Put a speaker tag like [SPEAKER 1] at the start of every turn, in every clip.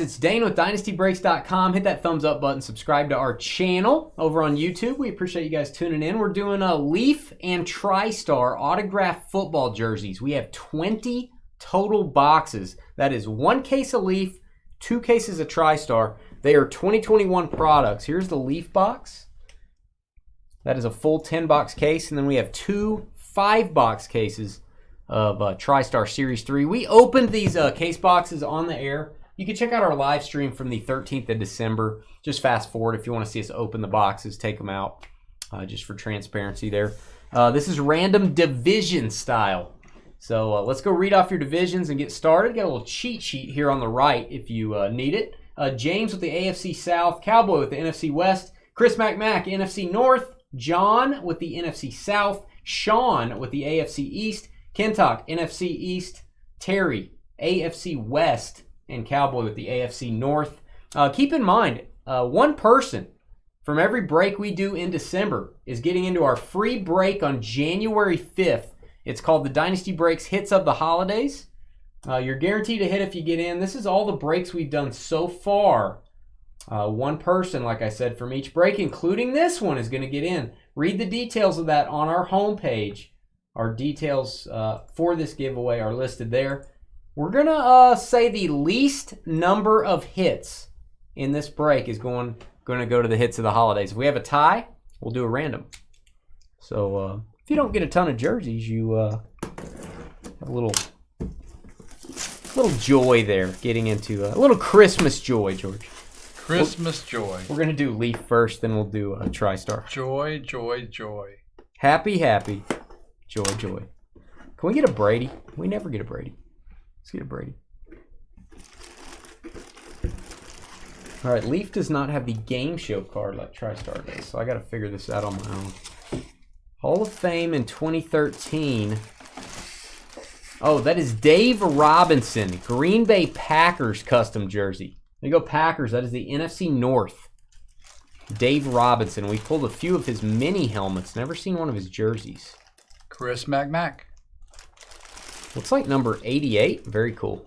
[SPEAKER 1] It's Dane with DynastyBreaks.com. Hit that thumbs up button. Subscribe to our channel over on YouTube. We appreciate you guys tuning in. We're doing a Leaf and Tristar autographed football jerseys. We have 20 total boxes. That is 1 case of Leaf, 2 cases of Tristar. They are 2021 products. Here's the Leaf box. That is a full 10-box case. And then we have 2 5-box cases of Tristar Series 3. We opened these case boxes on the air. You can check out our live stream from the 13th of December. Just fast forward if you want to see us open the boxes, take them out, just for transparency there. This is random division style. So let's go read off your divisions and get started. Got a little cheat sheet here on the right if you need it. James with the AFC South, Cowboy with the NFC West, Chris McMack, NFC North, John with the NFC South, Sean with the AFC East, Kentuck, NFC East, Terry, AFC West, and Cowboy with the AFC North. Keep in mind, one person from every break we do in December is getting into our free break on January 5th. It's called the Dynasty Breaks Hits of the Holidays. You're guaranteed to hit if you get in. This is all the breaks we've done so far. One person, like I said, from each break, including this one, is going to get in. Read the details of that on our homepage. Our details for this giveaway are listed there. We're going to say the least number of hits in this break is going to go to the hits of the holidays. If we have a tie, we'll do a random. So if you don't get a ton of jerseys, you have a little joy there, getting into a little Christmas joy, George.
[SPEAKER 2] Christmas joy.
[SPEAKER 1] We're going to do Leaf first, then we'll do a Tristar.
[SPEAKER 2] Joy, joy, joy.
[SPEAKER 1] Happy, happy. Joy, joy. Can we get a Brady? We never get a Brady. Let's get a Brady. All right, Leaf does not have the game show card like Tristar does, so I got to figure this out on my own. Hall of Fame in 2013. Oh, that is Dave Robinson, Green Bay Packers custom jersey. There you go, Packers. That is the NFC North. Dave Robinson. We pulled a few of his mini helmets. Never seen one of his jerseys.
[SPEAKER 2] Chris McMack.
[SPEAKER 1] Looks like number 88. Very cool.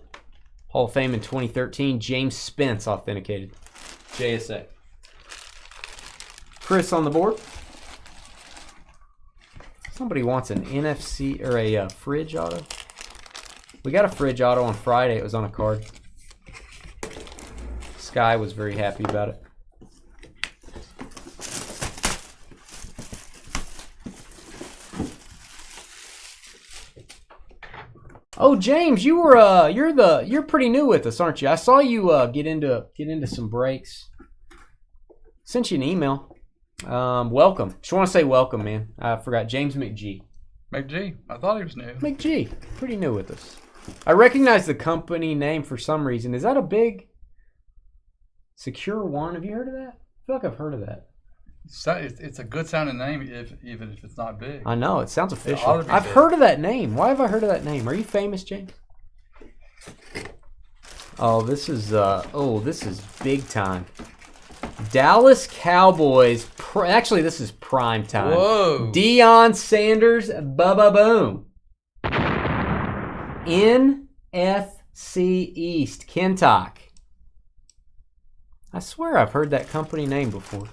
[SPEAKER 1] Hall of Fame in 2013. James Spence authenticated. JSA. Chris on the board. Somebody wants an NFC or a fridge auto. We got a fridge auto on Friday. It was on a card. Sky was very happy about it. Oh, James, you're pretty new with us, aren't you? I saw you get into some breaks. Sent you an email. Welcome. Just want to say welcome, man. I forgot. James McG.
[SPEAKER 2] McG. I thought he was new.
[SPEAKER 1] McG. Pretty new with us. I recognize the company name for some reason. Is that a big Secure One? Have you heard of that? I feel like I've heard of that.
[SPEAKER 2] It's a good sounding name, even if it's not big.
[SPEAKER 1] I know, it sounds official. I've heard of that name. Why have I heard of that name? Are you famous, James? Oh, this is big time. Dallas Cowboys. Actually, this is prime time.
[SPEAKER 2] Whoa.
[SPEAKER 1] Deion Sanders, boom. NFC East, Kentuck. I swear I've heard that company name before.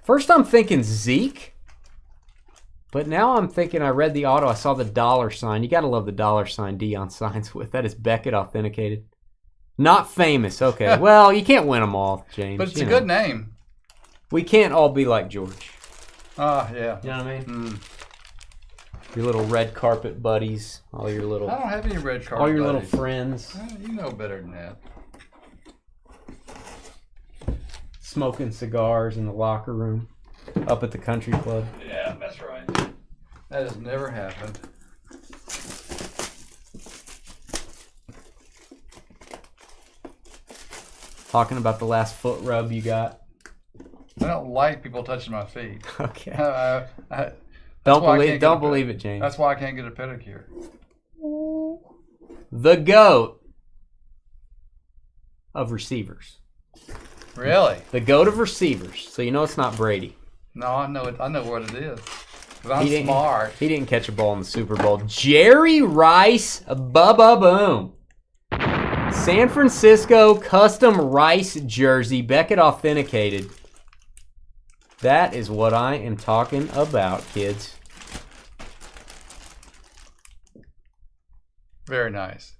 [SPEAKER 1] First I'm thinking Zeke, but now I'm thinking I read the auto, I saw the $sign. You got to love the $sign Deion signs with. That is Beckett authenticated. Not famous. Okay, well, you can't win them all, James.
[SPEAKER 2] But it's a good name.
[SPEAKER 1] We can't all be like George.
[SPEAKER 2] Yeah.
[SPEAKER 1] You know what I mean? Your little red carpet buddies, all your little...
[SPEAKER 2] I don't have any red carpet
[SPEAKER 1] all your
[SPEAKER 2] buddies.
[SPEAKER 1] little friends.
[SPEAKER 2] You know better than that.
[SPEAKER 1] Smoking cigars in the locker room up at the country club.
[SPEAKER 2] Yeah, that's right. That has never happened.
[SPEAKER 1] Talking about the last foot rub you got.
[SPEAKER 2] I don't like people touching my feet.
[SPEAKER 1] Okay.
[SPEAKER 2] Don't
[SPEAKER 1] believe it, James.
[SPEAKER 2] That's why I can't get a pedicure.
[SPEAKER 1] The GOAT of receivers.
[SPEAKER 2] Really?
[SPEAKER 1] The GOAT of receivers. So you know it's not Brady.
[SPEAKER 2] No, I know it. I know what it is. But I'm smart.
[SPEAKER 1] He didn't catch a ball in the Super Bowl. Jerry Rice, boom. San Francisco custom Rice jersey, Beckett authenticated. That is what I am talking about, kids.
[SPEAKER 2] Very nice.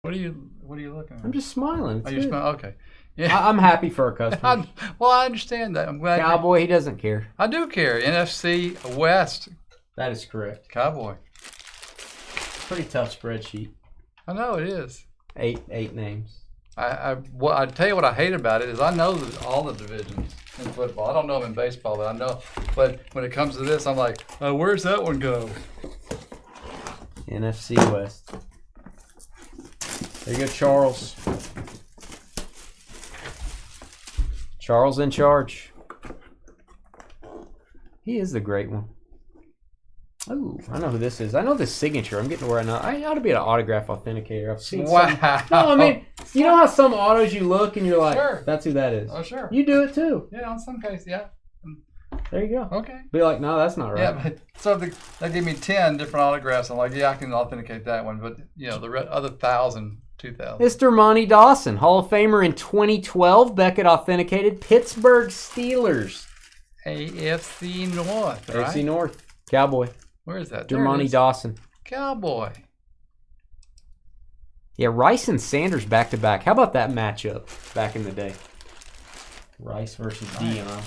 [SPEAKER 2] What are you looking at?
[SPEAKER 1] I'm just smiling. It's
[SPEAKER 2] Oh, you're
[SPEAKER 1] good.
[SPEAKER 2] smiling? Okay. Yeah.
[SPEAKER 1] I'm happy for our customers.
[SPEAKER 2] Well, I understand that. I'm glad.
[SPEAKER 1] Cowboy, he doesn't care.
[SPEAKER 2] I do care. NFC West.
[SPEAKER 1] That is correct.
[SPEAKER 2] Cowboy.
[SPEAKER 1] Pretty tough spreadsheet.
[SPEAKER 2] I know it is.
[SPEAKER 1] Eight names.
[SPEAKER 2] I tell you what I hate about it is I know all the divisions in football. I don't know them in baseball, but I know. But when it comes to this, I'm like, where's that one go?
[SPEAKER 1] NFC West. There you go, Charles. Charles in charge. He is the great one. Oh, I know who this is. I know this signature. I'm getting to where I know. I ought to be an autograph authenticator. I've seen
[SPEAKER 2] Wow.
[SPEAKER 1] No, I mean, you know how some autos you look and you're like,
[SPEAKER 2] Sure.
[SPEAKER 1] that's who that is.
[SPEAKER 2] Oh, sure.
[SPEAKER 1] You do it too.
[SPEAKER 2] Yeah, in some cases, yeah.
[SPEAKER 1] There you go.
[SPEAKER 2] Okay.
[SPEAKER 1] Be like, no, that's not right.
[SPEAKER 2] Yeah, but so they give me 10 different autographs. I'm like, yeah, I can authenticate that one. But, the other 1,000, 2,000.
[SPEAKER 1] Mr. Monty Dawson, Hall of Famer in 2012. Beckett authenticated. Pittsburgh Steelers.
[SPEAKER 2] AFC North, right?
[SPEAKER 1] AFC North. Cowboy.
[SPEAKER 2] Where is that?
[SPEAKER 1] Dermontti Dawson.
[SPEAKER 2] Cowboy.
[SPEAKER 1] Yeah, Rice and Sanders back to back. How about that matchup back in the day? Rice versus Dion.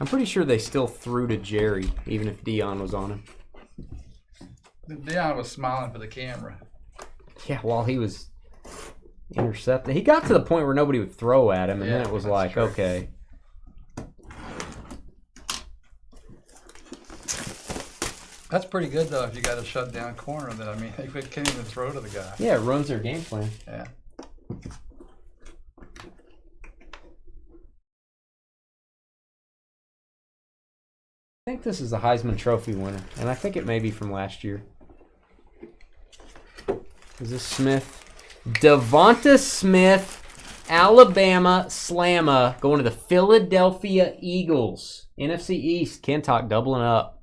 [SPEAKER 1] I'm pretty sure they still threw to Jerry, even if Dion was on him.
[SPEAKER 2] Dion was smiling for the camera.
[SPEAKER 1] Yeah, while he was intercepting. He got to the point where nobody would throw at him, and then it was like, true. Okay.
[SPEAKER 2] That's pretty good, though, if you got a shut down corner. That I mean, they can't even throw to the guy.
[SPEAKER 1] Yeah, it runs their game plan.
[SPEAKER 2] Yeah.
[SPEAKER 1] I think this is a Heisman Trophy winner, and I think it may be from last year. Is this Smith? Devonta Smith, Alabama Slamma, going to the Philadelphia Eagles. NFC East, Kentuck doubling up.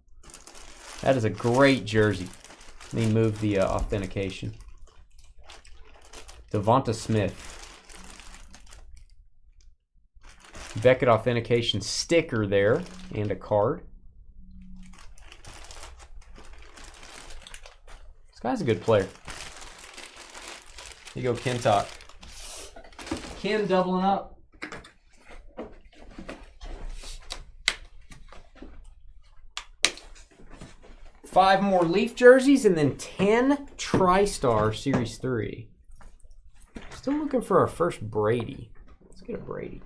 [SPEAKER 1] That is a great jersey. Let me move the authentication. Devonta Smith. Beckett authentication sticker there and a card. This guy's a good player. Here you go, Kentuck. Ken doubling up. 5 more Leaf jerseys and then 10 Tristar Series 3. Still looking for our first Brady. Let's get a Brady.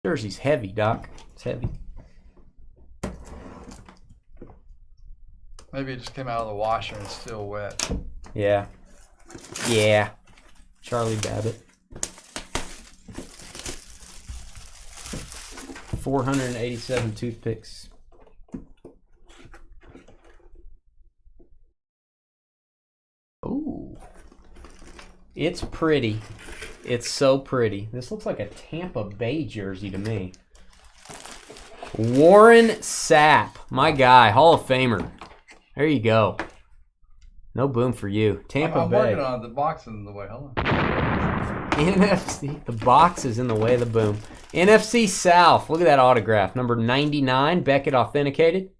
[SPEAKER 1] Jersey's heavy, Doc. It's heavy.
[SPEAKER 2] Maybe it just came out of the washer and it's still wet.
[SPEAKER 1] Yeah. Yeah. Charlie Babbitt. 487 toothpicks. Ooh. It's pretty. It's so pretty. This looks like a Tampa Bay jersey to me. Warren Sapp. My guy. Hall of Famer. There you go. No boom for you. Tampa
[SPEAKER 2] I'm
[SPEAKER 1] Bay.
[SPEAKER 2] working on it. The box is in the way. Hold on.
[SPEAKER 1] NFC. The box is in the way of the boom. NFC South. Look at that autograph. Number 99. Beckett authenticated.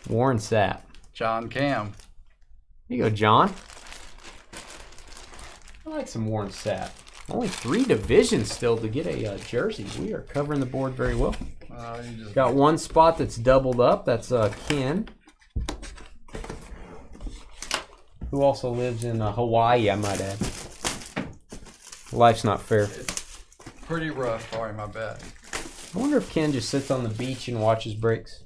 [SPEAKER 1] Warren Sapp.
[SPEAKER 2] John Cam.
[SPEAKER 1] Here you go, John. I like some Warren Sapp. Only 3 divisions still to get a jersey. We are covering the board very well. Got one spot that's doubled up. That's Ken, who also lives in Hawaii, I might add. Life's not fair.
[SPEAKER 2] It's pretty rough for him, I bet.
[SPEAKER 1] I wonder if Ken just sits on the beach and watches breaks.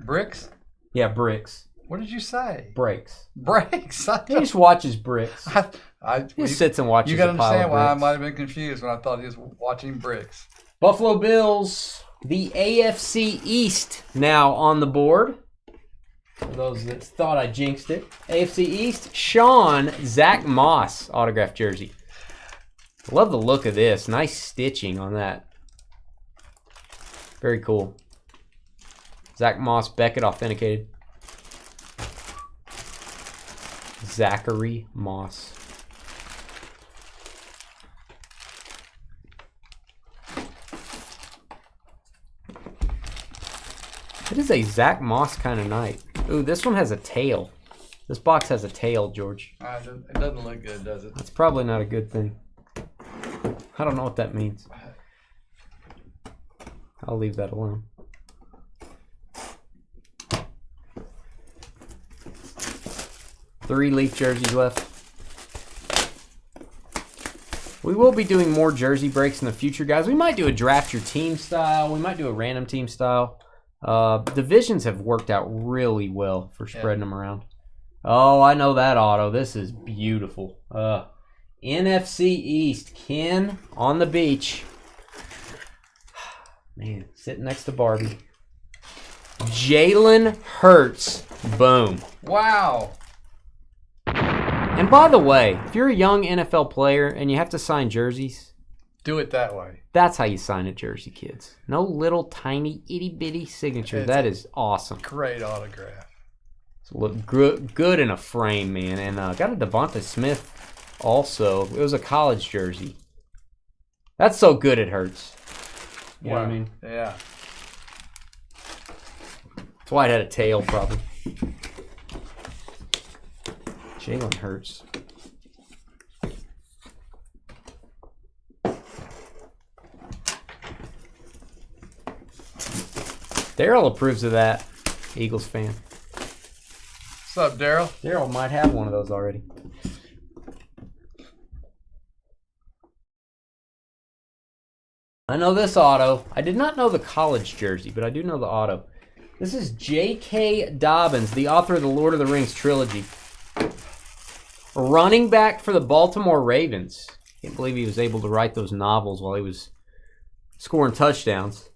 [SPEAKER 2] Bricks?
[SPEAKER 1] Yeah, bricks.
[SPEAKER 2] What did you say?
[SPEAKER 1] Breaks.
[SPEAKER 2] Breaks?
[SPEAKER 1] He just watches bricks. He
[SPEAKER 2] just
[SPEAKER 1] sits and watches.
[SPEAKER 2] You got to
[SPEAKER 1] a pile
[SPEAKER 2] understand
[SPEAKER 1] of
[SPEAKER 2] why I
[SPEAKER 1] bricks.
[SPEAKER 2] might have been confused when I thought he was watching bricks.
[SPEAKER 1] Buffalo Bills, the AFC East now on the board. For those that thought I jinxed it. AFC East, Sean Zach Moss autographed jersey. Love the look of this. Nice stitching on that. Very cool. Zach Moss, Beckett authenticated. Zachary Moss. It is a Zach Moss kind of night. Ooh, this one has a tail. This box has a tail, George.
[SPEAKER 2] It doesn't look good, does it?
[SPEAKER 1] That's probably not a good thing. I don't know what that means. I'll leave that alone. Three Leaf jerseys left. We will be doing more jersey breaks in the future, guys. We might do a draft your team style. We might do a random team style. Divisions have worked out really well for spreading them around. Oh, I know that auto. This is beautiful. NFC East. Ken on the beach. Man, sitting next to Barbie. Jalen Hurts. Boom.
[SPEAKER 2] Wow.
[SPEAKER 1] And by the way, if you're a young NFL player and you have to sign jerseys,
[SPEAKER 2] do it that way.
[SPEAKER 1] That's how you sign a jersey, kids. No little tiny itty-bitty signature. That is awesome.
[SPEAKER 2] Great autograph.
[SPEAKER 1] So look good in a frame, man. And got a Devonta Smith also. It was a college jersey. That's so good it hurts. You know what I mean?
[SPEAKER 2] Yeah.
[SPEAKER 1] That's why it had a tail, probably. Jalen Hurts. Daryl approves of that. Eagles fan.
[SPEAKER 2] What's up, Daryl?
[SPEAKER 1] Daryl might have one of those already. I know this auto. I did not know the college jersey, but I do know the auto. This is J.K. Dobbins, the author of the Lord of the Rings trilogy. Running back for the Baltimore Ravens. Can't believe he was able to write those novels while he was scoring touchdowns.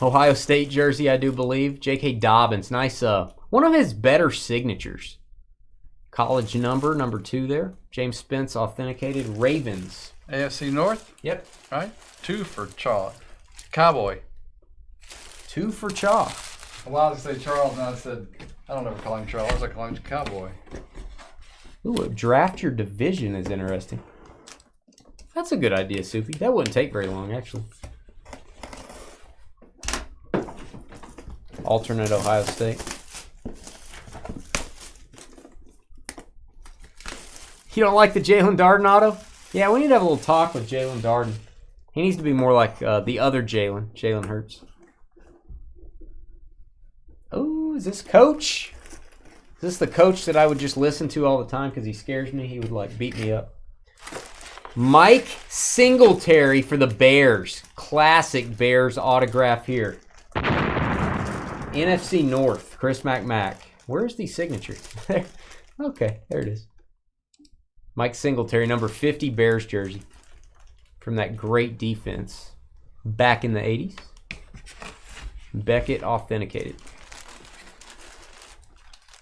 [SPEAKER 1] Ohio State jersey, I do believe. J.K. Dobbins. Nice. One of his better signatures. College number 2 there. James Spence authenticated. Ravens.
[SPEAKER 2] AFC North?
[SPEAKER 1] Yep.
[SPEAKER 2] Right? 2 for Charles. Cowboy.
[SPEAKER 1] 2 for Chaw.
[SPEAKER 2] Well, I was going to say Charles, and I said, I don't ever call him Charles. I call him Cowboy.
[SPEAKER 1] Ooh, draft your division is interesting. That's a good idea, Soupy. That wouldn't take very long, actually. Alternate Ohio State. You don't like the Jalen Darden auto? Yeah, we need to have a little talk with Jalen Darden. He needs to be more like the other Jalen Hurts. Oh, is this Coach? Is this the coach that I would just listen to all the time because he scares me? He would, like, beat me up. Mike Singletary for the Bears. Classic Bears autograph here. NFC North, Chris McMack. Where's the signature? There. Okay, there it is. Mike Singletary, number 50 Bears jersey. From that great defense back in the 80s. Beckett authenticated.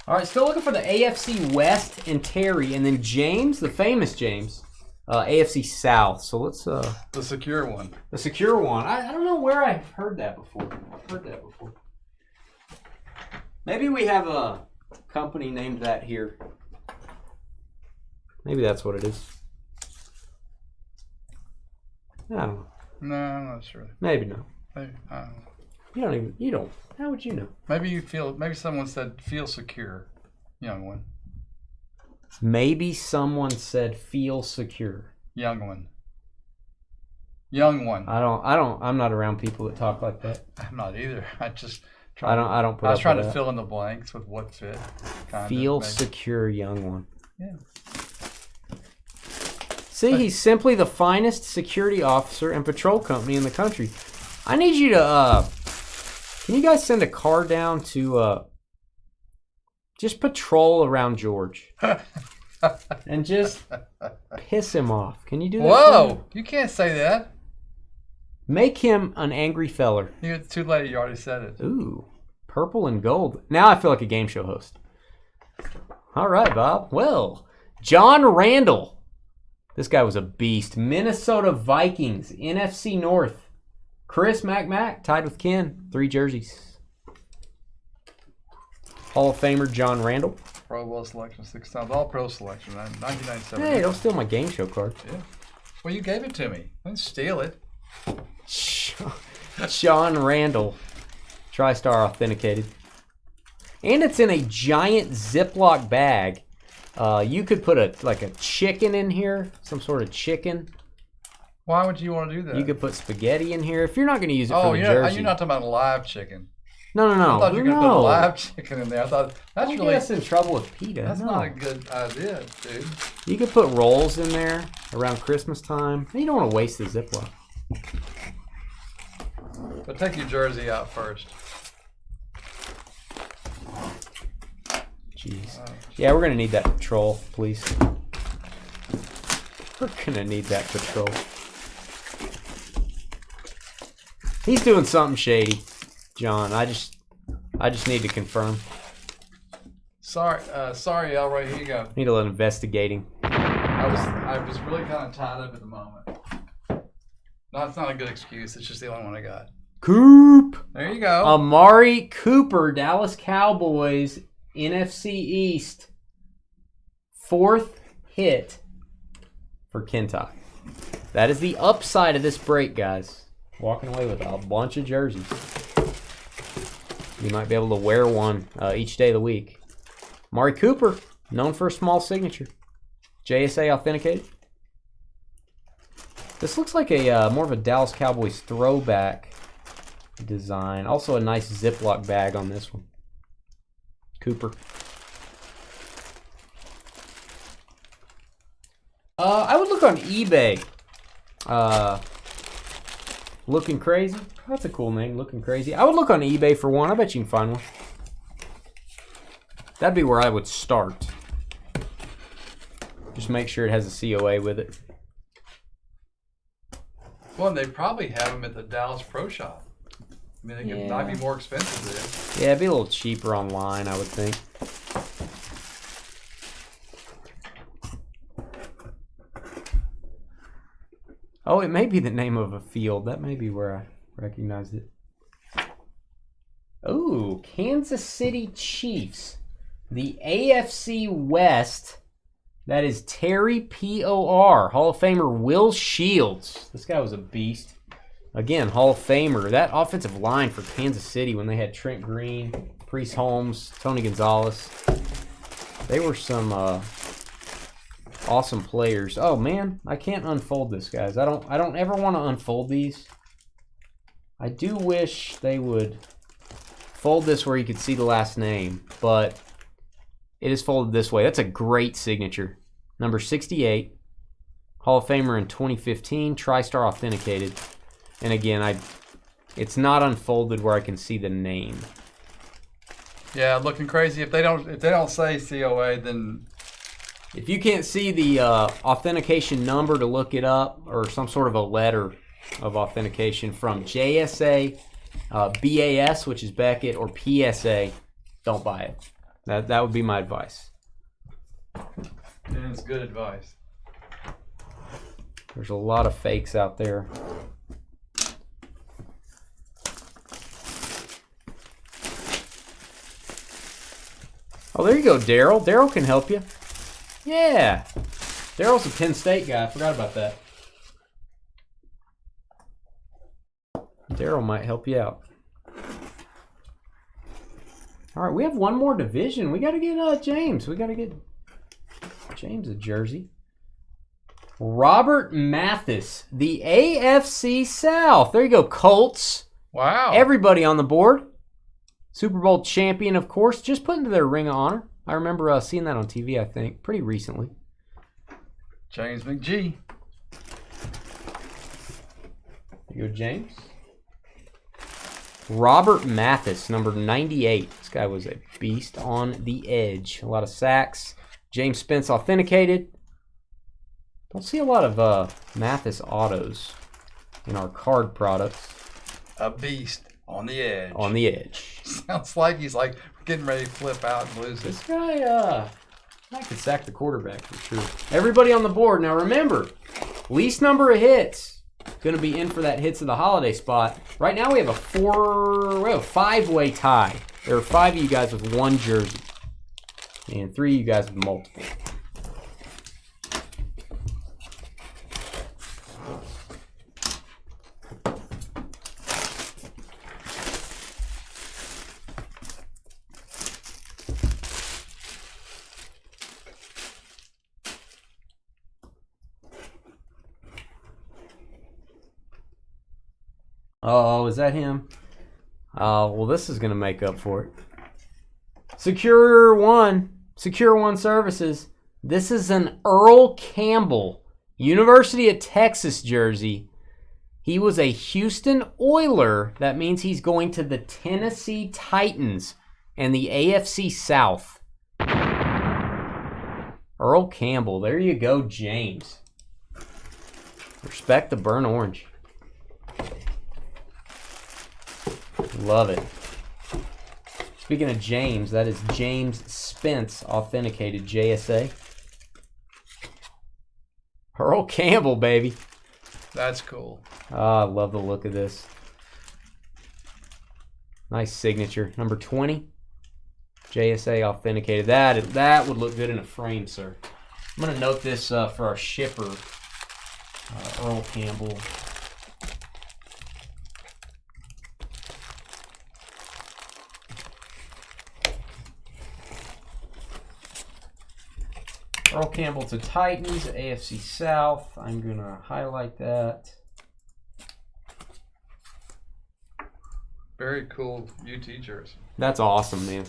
[SPEAKER 1] All right, still looking for the AFC West and Terry. And then James, the famous James, AFC South. So let's...
[SPEAKER 2] the secure one.
[SPEAKER 1] The secure one. I don't know where I've heard that before. I've heard that before. Maybe we have a company named that here. Maybe that's what it is. I don't know.
[SPEAKER 2] No, I'm not sure.
[SPEAKER 1] Maybe not.
[SPEAKER 2] Maybe, I don't know.
[SPEAKER 1] You don't. How would you know?
[SPEAKER 2] Maybe someone said feel secure, young one.
[SPEAKER 1] Maybe someone said feel secure.
[SPEAKER 2] Young one.
[SPEAKER 1] I'm not around people that talk like that.
[SPEAKER 2] I'm not either. I don't put
[SPEAKER 1] I
[SPEAKER 2] was
[SPEAKER 1] up
[SPEAKER 2] trying
[SPEAKER 1] with
[SPEAKER 2] to
[SPEAKER 1] that.
[SPEAKER 2] fill in the blanks with what fit.
[SPEAKER 1] Feel secure, young one.
[SPEAKER 2] Yeah.
[SPEAKER 1] See, he's simply the finest security officer and patrol company in the country. I need you to, can you guys send a car down to, just patrol around George? And just piss him off. Can you do that?
[SPEAKER 2] Whoa! You can't say that.
[SPEAKER 1] Make him an angry feller.
[SPEAKER 2] It's too late. You already said it.
[SPEAKER 1] Ooh, purple and gold. Now I feel like a game show host. All right, Bob. Well, John Randall. This guy was a beast. Minnesota Vikings, NFC North. Chris Mac tied with Ken. 3 jerseys. Hall of Famer John Randall.
[SPEAKER 2] Pro Bowl selection 6 times. All pro selection. 1997.
[SPEAKER 1] Hey, don't steal my game show card.
[SPEAKER 2] Yeah. Well, you gave it to me. I didn't steal it.
[SPEAKER 1] Sean Randall. TriStar authenticated. And it's in a giant Ziploc bag. You could put a chicken in here. Some sort of chicken.
[SPEAKER 2] Why would you want to do that?
[SPEAKER 1] You could put spaghetti in here if you're not going to use it for the jersey.
[SPEAKER 2] You're not talking about live chicken.
[SPEAKER 1] No.
[SPEAKER 2] I thought you were going to put live chicken in there. I thought that's
[SPEAKER 1] Don't get us in trouble with PETA.
[SPEAKER 2] That's not a good idea, dude.
[SPEAKER 1] You could put rolls in there around Christmas time. You don't want to waste the Ziploc.
[SPEAKER 2] But take your jersey out first.
[SPEAKER 1] Jeez. Yeah, we're going to need that patrol, please. We're going to need that patrol. He's doing something shady, John. I just need to confirm.
[SPEAKER 2] Sorry, Elroy. Here you go.
[SPEAKER 1] Need a little investigating.
[SPEAKER 2] I was really kind of tied up at the moment. No, it's not a good excuse. It's just the only one I got.
[SPEAKER 1] Coop.
[SPEAKER 2] There you go.
[SPEAKER 1] Amari Cooper, Dallas Cowboys, NFC East. 4th hit for Kentucky. That is the upside of this break, guys. Walking away with a bunch of jerseys. You might be able to wear one each day of the week. Amari Cooper, known for a small signature. JSA authenticated. This looks like a more of a Dallas Cowboys throwback design. Also a nice Ziploc bag on this one. Cooper. I would look on eBay. Looking Crazy. That's a cool name, Looking Crazy. I would look on eBay for one. I bet you can find one. That'd be where I would start. Just make sure it has a COA with it.
[SPEAKER 2] Well, they probably have them at the Dallas Pro Shop. I mean, they might be more expensive there.
[SPEAKER 1] Yeah, it'd be a little cheaper online, I would think. Oh, it may be the name of a field. That may be where I recognized it. Oh, Kansas City Chiefs. The AFC West. That is Terry P.O.R. Hall of Famer Will Shields. This guy was a beast. Again, Hall of Famer. That offensive line for Kansas City when they had Trent Green, Priest Holmes, Tony Gonzalez. They were some awesome players. Oh man, I can't unfold this, guys. I don't ever want to unfold these. I do wish they would fold this where you could see the last name, but it is folded this way. That's a great signature. Number 68, Hall of Famer in 2015, TriStar authenticated. And again, it's not unfolded where I can see the name.
[SPEAKER 2] Yeah, Looking Crazy. If they don't say COA, then
[SPEAKER 1] if you can't see the authentication number to look it up, or some sort of a letter of authentication from JSA, BAS, which is Beckett, or PSA, don't buy it. That would be my advice.
[SPEAKER 2] And it's good advice.
[SPEAKER 1] There's a lot of fakes out there. Oh, there you go, Daryl. Daryl can help you. Yeah. Daryl's a Penn State guy. I forgot about that. Daryl might help you out. All right, we have one more division. We got to get James. We got to get James a jersey. Robert Mathis, the AFC South. There you go, Colts.
[SPEAKER 2] Wow.
[SPEAKER 1] Everybody on the board. Super Bowl champion, of course. Just put into their Ring of Honor. I remember seeing that on TV, I think, pretty recently.
[SPEAKER 2] James McGee.
[SPEAKER 1] There you go, James. Robert Mathis, number 98. This guy was a beast on the edge. A lot of sacks. James Spence authenticated. Don't see a lot of Mathis autos in our card products.
[SPEAKER 2] A beast on the edge.
[SPEAKER 1] On the edge.
[SPEAKER 2] Sounds like he's like getting ready to flip out and lose it.
[SPEAKER 1] This guy, I could sack the quarterback for sure. Everybody on the board. Now remember, least number of hits. going to be in for that hits of the holiday spot. Right now we have a 5-way tie. There are 5 of you guys with 1 jersey. And 3 of you guys with multiple. Oh, is that him? Well, this is going to make up for it. Secure One Services. This is an Earl Campbell, University of Texas jersey. He was a Houston Oiler. That means he's going to the Tennessee Titans and the AFC South. Earl Campbell. There you go, James. Respect the burnt orange. Love it. Speaking of James, that is James Spence, authenticated JSA. Earl Campbell, baby.
[SPEAKER 2] That's cool.
[SPEAKER 1] I love the look of this. Nice signature. Number 20. JSA authenticated. That would look good in a frame, sir. I'm going to note this for our shipper, Earl Campbell. Earl Campbell to Titans, AFC South. I'm going to highlight that.
[SPEAKER 2] Very cool UT jersey.
[SPEAKER 1] That's awesome, man.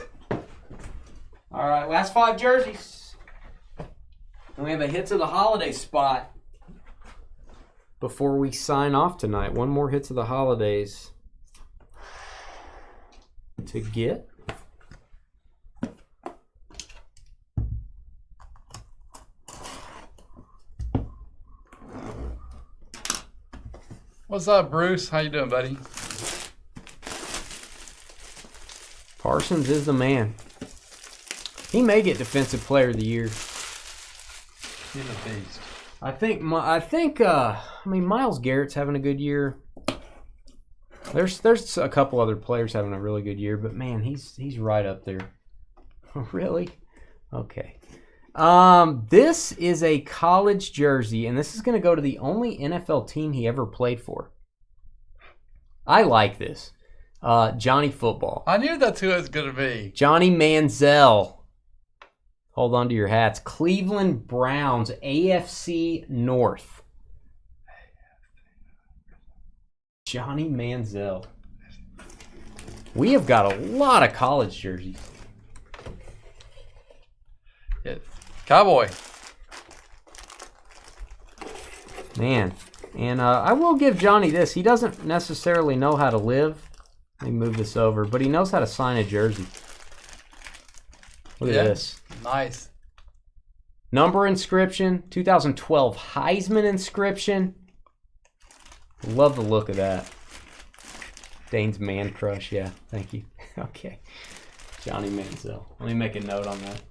[SPEAKER 1] All right, last 5 jerseys. And we have a hits of the holiday spot before we sign off tonight. One more hits of the holidays to get.
[SPEAKER 2] What's up, Bruce? How you doing, buddy?
[SPEAKER 1] Parsons is the man. He may get Defensive Player of the Year.
[SPEAKER 2] He's a beast.
[SPEAKER 1] I think Myles Garrett's having a good year. There's a couple other players having a really good year, but man, he's right up there. Really? Okay. This is a college jersey, and this is going to go to the only NFL team he ever played for. I like this. Johnny Football.
[SPEAKER 2] I knew that's who it was going to be.
[SPEAKER 1] Johnny Manziel. Hold on to your hats. Cleveland Browns, AFC North. Johnny Manziel. We have got a lot of college jerseys.
[SPEAKER 2] Yeah. Cowboy.
[SPEAKER 1] Man. And I will give Johnny this. He doesn't necessarily know how to live. Let me move this over. But he knows how to sign a jersey. Look at this.
[SPEAKER 2] Nice.
[SPEAKER 1] Number inscription. 2012 Heisman inscription. Love the look of that. Dane's man crush. Yeah, thank you. Okay. Johnny Manziel. Let me make a note on that.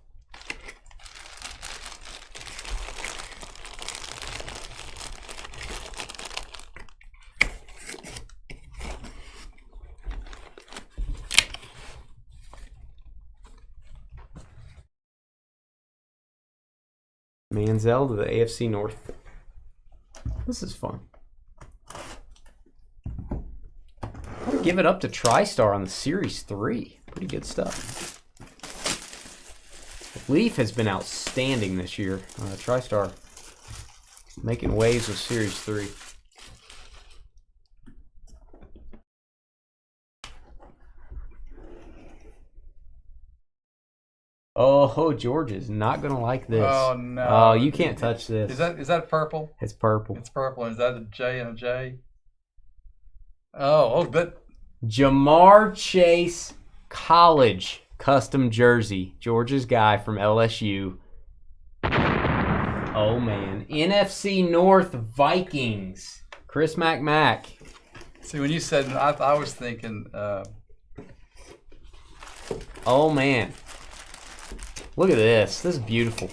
[SPEAKER 1] Manziel to the AFC North. This is fun. I'll give it up to Tristar on the Series 3. Pretty good stuff. Leaf has been outstanding this year. Tristar making waves with Series 3. Oh, George is not going to like this.
[SPEAKER 2] Oh, no.
[SPEAKER 1] Oh, you can't touch this.
[SPEAKER 2] Is that purple?
[SPEAKER 1] It's purple.
[SPEAKER 2] It's purple. Is that a J and a J? Oh, but
[SPEAKER 1] Jamar Chase college custom jersey. George's guy from LSU. Oh, man. NFC North Vikings. Chris McMack.
[SPEAKER 2] See, when you said, I was thinking.
[SPEAKER 1] Oh, man. Look at this. This is beautiful.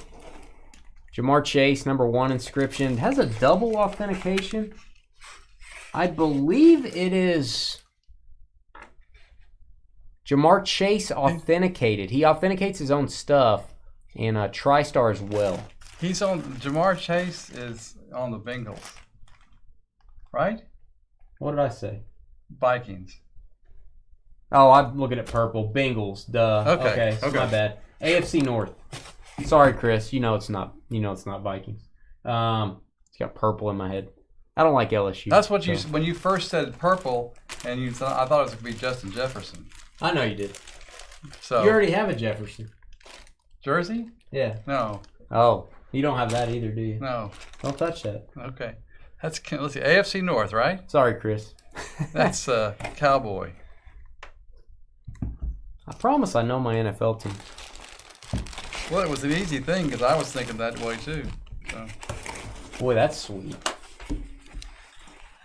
[SPEAKER 1] Jamar Chase, number 1 inscription. It has a double authentication. I believe it is Jamar Chase authenticated. He authenticates his own stuff, and Tristar as well.
[SPEAKER 2] He's on. Jamar Chase is on the Bengals, right?
[SPEAKER 1] What did I say?
[SPEAKER 2] Vikings.
[SPEAKER 1] Oh, I'm looking at purple. Bengals. Duh. Okay. My bad. AFC North. Sorry, Chris. You know it's not. It's not Vikings. It's got purple in my head. I don't like LSU.
[SPEAKER 2] That's what you when you first said purple, and I thought it was going to be Justin Jefferson.
[SPEAKER 1] I know you did.
[SPEAKER 2] So
[SPEAKER 1] you already have a Jefferson
[SPEAKER 2] jersey?
[SPEAKER 1] Yeah.
[SPEAKER 2] No.
[SPEAKER 1] Oh, you don't have that either, do you?
[SPEAKER 2] No.
[SPEAKER 1] Don't touch that.
[SPEAKER 2] Okay. Let's see. AFC North, right?
[SPEAKER 1] Sorry, Chris.
[SPEAKER 2] That's Cowboy.
[SPEAKER 1] I promise I know my NFL team.
[SPEAKER 2] Well, it was an easy thing because I was thinking that way too. So.
[SPEAKER 1] Boy, that's sweet.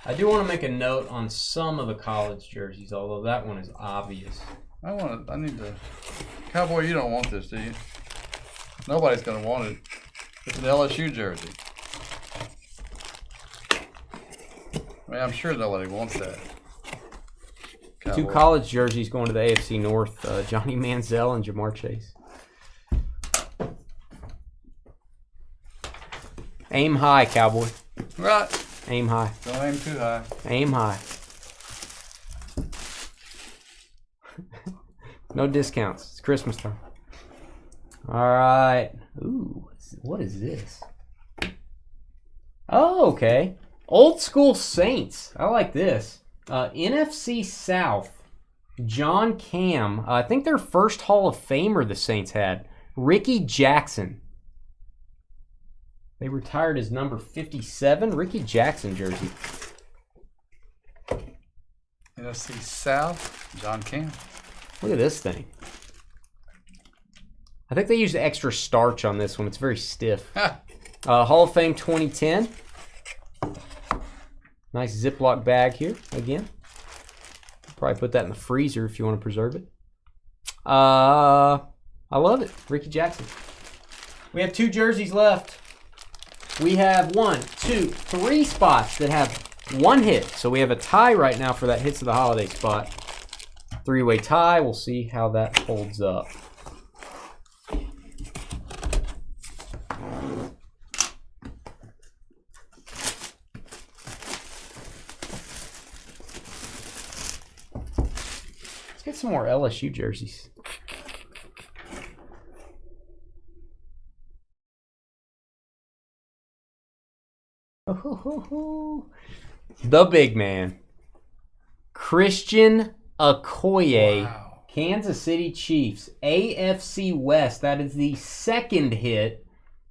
[SPEAKER 1] I do want to make a note on some of the college jerseys, although that one is obvious.
[SPEAKER 2] I need to. Cowboy, you don't want this, do you? Nobody's going to want it. It's an LSU jersey. I mean, I'm sure nobody wants that. Cowboy.
[SPEAKER 1] 2 college jerseys going to the AFC North, Johnny Manziel and Jamar Chase. Aim high, Cowboy.
[SPEAKER 2] Right.
[SPEAKER 1] Aim high.
[SPEAKER 2] Don't aim too high.
[SPEAKER 1] Aim high. No discounts. It's Christmas time. All right. Ooh, what is this? Oh, okay. Old school Saints. I like this. NFC South. John Cam. I think their first Hall of Famer the Saints had. Ricky Jackson. They retired as number 57. Ricky Jackson jersey.
[SPEAKER 2] NFC South. John Cam.
[SPEAKER 1] Look at this thing. I think they used extra starch on this one. It's very stiff. Hall of Fame 2010. Nice Ziploc bag here again. Probably put that in the freezer if you want to preserve it. I love it. Ricky Jackson. We have 2 jerseys left. We have 1, 2, 3 spots that have 1 hit. So we have a tie right now for that hits of the holiday spot. 3-way tie. We'll see how that holds up. Let's get some more LSU jerseys. The big man, Christian Okoye,
[SPEAKER 2] wow.
[SPEAKER 1] Kansas City Chiefs, AFC West. That is the second hit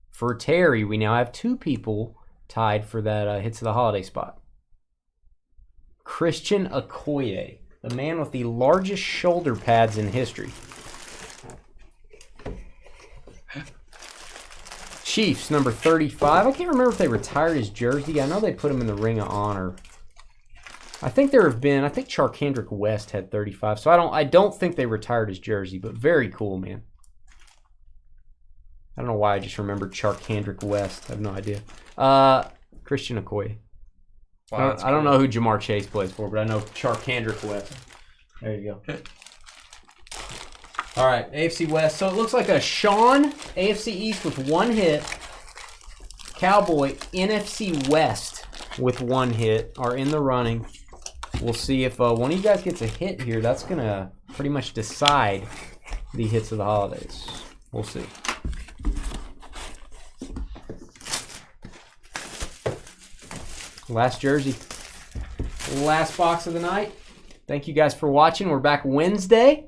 [SPEAKER 1] for Terry. We now have 2 people tied for that hits of the holiday spot. Christian Okoye, the man with the largest shoulder pads in history. Chiefs, number 35. I can't remember if they retired his jersey. I know they put him in the Ring of Honor. I think Charkandrick West had 35. So I don't think they retired his jersey, but very cool, man. I don't know why I just remembered Charkandrick West. I have no idea. Christian Okoye.
[SPEAKER 2] Wow,
[SPEAKER 1] I don't know who Jamar Chase plays for, but I know Charkandrick West. There you go. All right, AFC West. So it looks like a Sean, AFC East with 1 hit. Cowboy, NFC West with 1 hit are in the running. We'll see if one of you guys gets a hit here. That's going to pretty much decide the hits of the holidays. We'll see. Last jersey. Last box of the night. Thank you guys for watching. We're back Wednesday.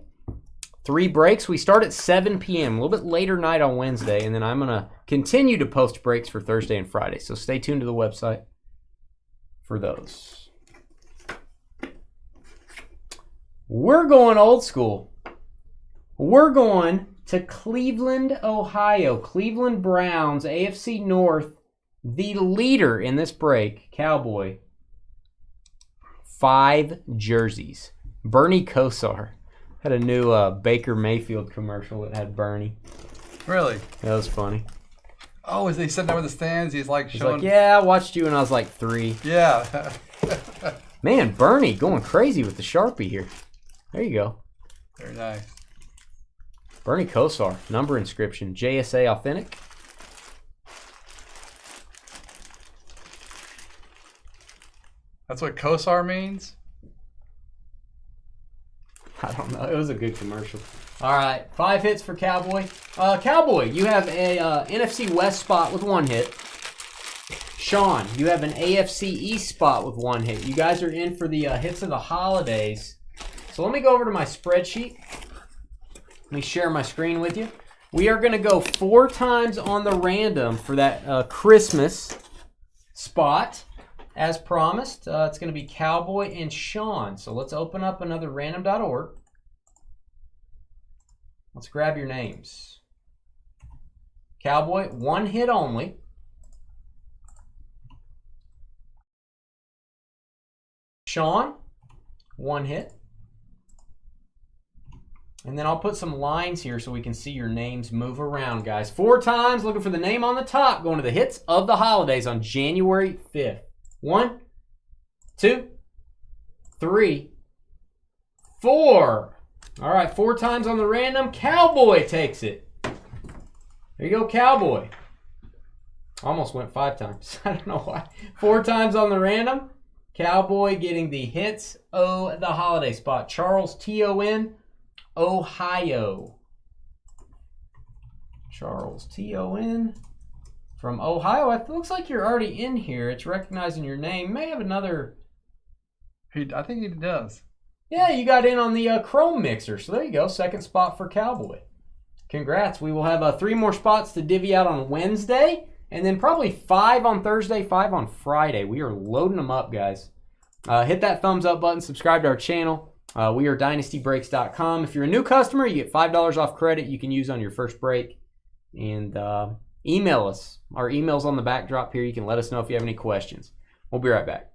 [SPEAKER 1] 3 breaks. We start at 7 p.m. A little bit later night on Wednesday, and then I'm going to continue to post breaks for Thursday and Friday. So stay tuned to the website for those. We're going old school. We're going to Cleveland, Ohio. Cleveland Browns, AFC North, the leader in this break, Cowboy. 5 jerseys. Bernie Kosar. Had a new Baker Mayfield commercial that had Bernie.
[SPEAKER 2] Really?
[SPEAKER 1] That was funny.
[SPEAKER 2] Oh, is he sitting there with the stands? He's like
[SPEAKER 1] He's
[SPEAKER 2] showing.
[SPEAKER 1] like, yeah, I watched you when I was like 3.
[SPEAKER 2] Yeah.
[SPEAKER 1] Man, Bernie going crazy with the Sharpie here. There you go.
[SPEAKER 2] Very nice.
[SPEAKER 1] Bernie Kosar, number inscription, JSA Authentic.
[SPEAKER 2] That's what Kosar means?
[SPEAKER 1] I don't know. It was a good commercial. All right, 5 hits for Cowboy. Cowboy, you have a NFC West spot with 1 hit. Sean, you have an AFC East spot with 1 hit. You guys are in for the hits of the holidays. So let me go over to my spreadsheet. Let me share my screen with you. We are going to go 4 times on the random for that Christmas spot. As promised, it's going to be Cowboy and Sean. So let's open up another random.org. Let's grab your names. Cowboy, 1 hit only. Sean, 1 hit. And then I'll put some lines here so we can see your names move around, guys. 4 times, looking for the name on the top, going to the hits of the holidays on January 5th. 1, 2, 3, 4. All right, 4 times on the random. Cowboy takes it. There you go, Cowboy. Almost went 5 times. I don't know why. 4 times on the random. Cowboy getting the hits of the holiday spot. Charles, T-O-N, Ohio. Charles, T-O-N, from Ohio. It looks like you're already in here. It's recognizing your name. May have another.
[SPEAKER 2] I think he does.
[SPEAKER 1] Yeah, you got in on the Chrome mixer. So there you go. 2nd spot for Cowboy. Congrats. We will have 3 more spots to divvy out on Wednesday. And then probably 5 on Thursday, 5 on Friday. We are loading them up, guys. Hit that thumbs up button. Subscribe to our channel. We are DynastyBreaks.com. If you're a new customer, you get $5 off credit you can use on your first break. And email us. Our email's on the backdrop here. You can let us know if you have any questions. We'll be right back.